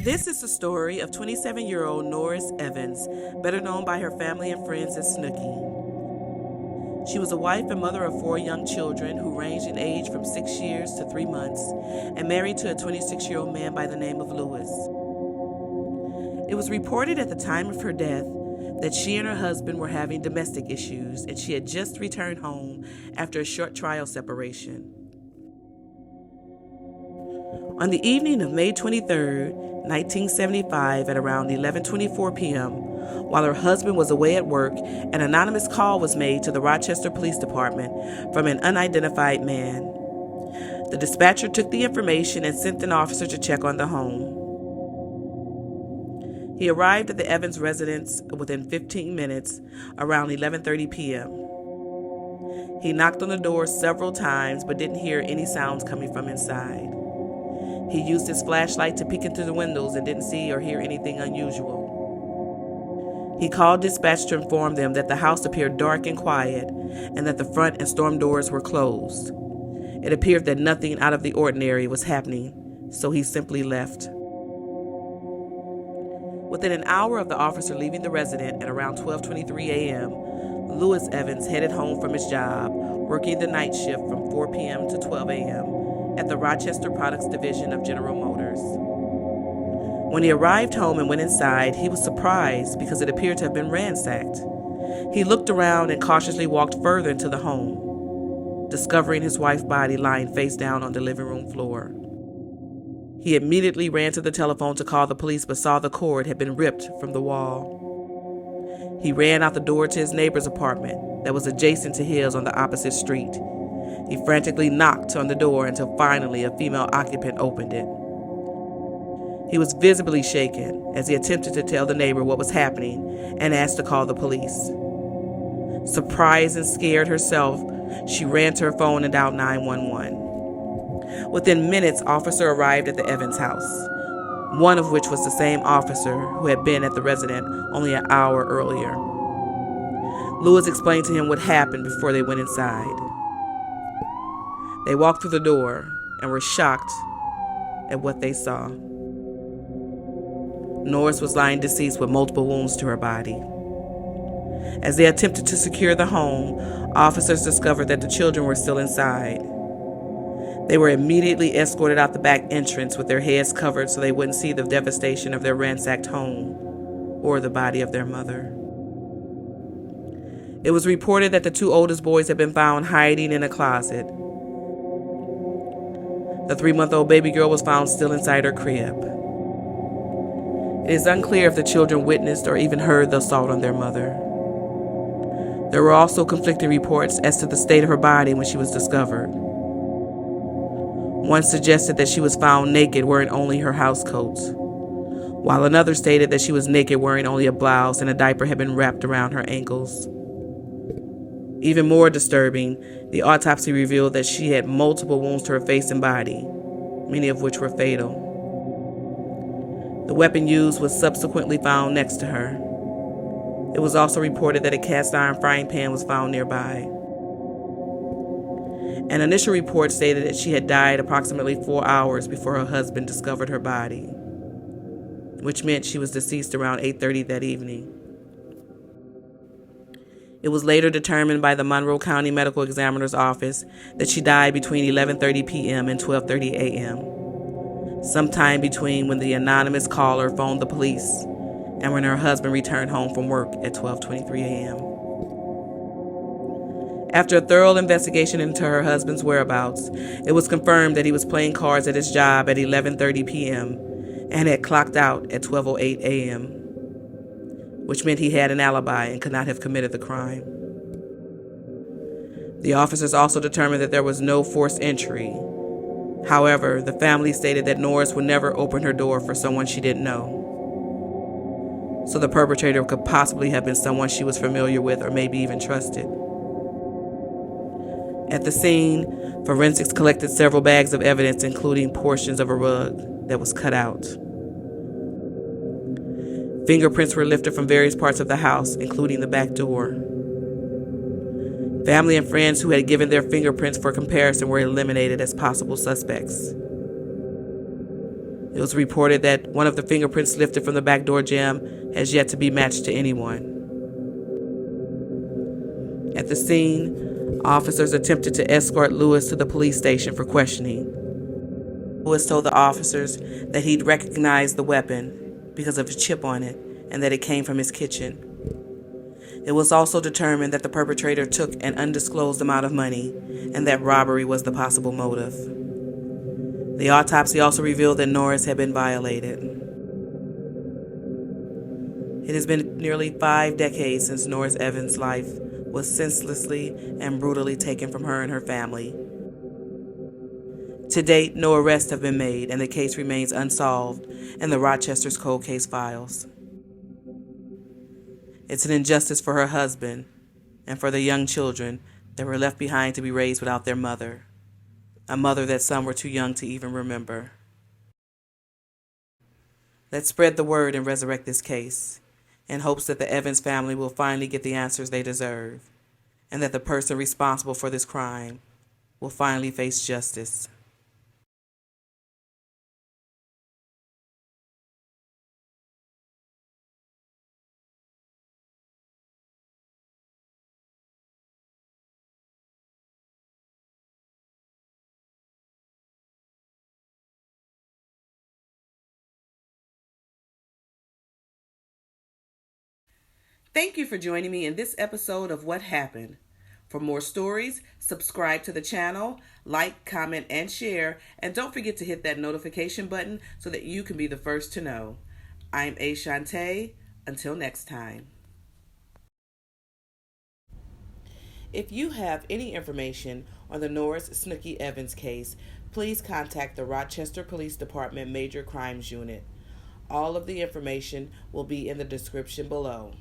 This is the story of 27-year-old Norris Evans, better known by her family and friends as Snooki. She was a wife and mother of 4 young children who ranged in age from 6 years to 3 months and married to a 26-year-old man by the name of Lewis. It was reported at the time of her death that she and her husband were having domestic issues and she had just returned home after a short trial separation. On the evening of May 23, 1975, at around 11:24 p.m., while her husband was away at work, an anonymous call was made to the Rochester Police Department from an unidentified man. The dispatcher took the information and sent an officer to check on the home. He arrived at the Evans residence within 15 minutes, around 11:30 p.m. He knocked on the door several times but didn't hear any sounds coming from inside. He used his flashlight to peek into the windows and didn't see or hear anything unusual. He called dispatch to inform them that the house appeared dark and quiet and that the front and storm doors were closed. It appeared that nothing out of the ordinary was happening, so he simply left. Within an hour of the officer leaving the residence at around 12:23 a.m., Lewis Evans headed home from his job, working the night shift from 4 p.m. to 12 a.m. at the Rochester Products Division of General Motors. When he arrived home and went inside, he was surprised because it appeared to have been ransacked. He looked around and cautiously walked further into the home, discovering his wife's body lying face down on the living room floor. He immediately ran to the telephone to call the police but saw the cord had been ripped from the wall. He ran out the door to his neighbor's apartment that was adjacent to his on the opposite street. He frantically knocked on the door until finally a female occupant opened it. He was visibly shaken as he attempted to tell the neighbor what was happening and asked to call the police. Surprised and scared herself, she ran to her phone and dialed 911. Within minutes, officers arrived at the Evans house, one of which was the same officer who had been at the residence only an hour earlier. Lewis explained to him what happened before they went inside. They walked through the door and were shocked at what they saw. Norris was lying deceased with multiple wounds to her body. As they attempted to secure the home, officers discovered that the children were still inside. They were immediately escorted out the back entrance with their heads covered so they wouldn't see the devastation of their ransacked home or the body of their mother. It was reported that the 2 oldest boys had been found hiding in a closet. The 3-month-old baby girl was found still inside her crib. It is unclear if the children witnessed or even heard the assault on their mother. There were also conflicting reports as to the state of her body when she was discovered. One suggested that she was found naked wearing only her housecoat, while another stated that she was naked wearing only a blouse and a diaper had been wrapped around her ankles. Even more disturbing, the autopsy revealed that she had multiple wounds to her face and body, many of which were fatal. The weapon used was subsequently found next to her. It was also reported that a cast iron frying pan was found nearby. An initial report stated that she had died approximately 4 hours before her husband discovered her body, which meant she was deceased around 8:30 that evening. It was later determined by the Monroe County Medical Examiner's Office that she died between 11:30 p.m. and 12:30 a.m., sometime between when the anonymous caller phoned the police and when her husband returned home from work at 12:23 a.m. After a thorough investigation into her husband's whereabouts, it was confirmed that he was playing cards at his job at 11:30 p.m. and had clocked out at 12:08 a.m., which meant he had an alibi and could not have committed the crime. The officers also determined that there was no forced entry. However, the family stated that Norris would never open her door for someone she didn't know. So the perpetrator could possibly have been someone she was familiar with or maybe even trusted. At the scene, forensics collected several bags of evidence, including portions of a rug that was cut out. Fingerprints were lifted from various parts of the house, including the back door. Family and friends who had given their fingerprints for comparison were eliminated as possible suspects. It was reported that one of the fingerprints lifted from the back door jamb has yet to be matched to anyone. At the scene, officers attempted to escort Lewis to the police station for questioning. Lewis told the officers that he'd recognized the weapon because of a chip on it and that it came from his kitchen. It was also determined that the perpetrator took an undisclosed amount of money and that robbery was the possible motive. The autopsy also revealed that Norris had been violated. It has been nearly 5 decades since Norris Evans' life was senselessly and brutally taken from her and her family. To date, no arrests have been made, and the case remains unsolved in the Rochester's cold case files. It's an injustice for her husband and for the young children that were left behind to be raised without their mother, a mother that some were too young to even remember. Let's spread the word and resurrect this case, in hopes that the Evans family will finally get the answers they deserve, and that the person responsible for this crime will finally face justice. Thank you for joining me in this episode of What Happened. For more stories, subscribe to the channel, like, comment, and share, and don't forget to hit that notification button so that you can be the first to know. I'm A. Shantae. Until next time. If you have any information on the Norris Snooki Evans case, please contact the Rochester Police Department Major Crimes Unit. All of the information will be in the description below.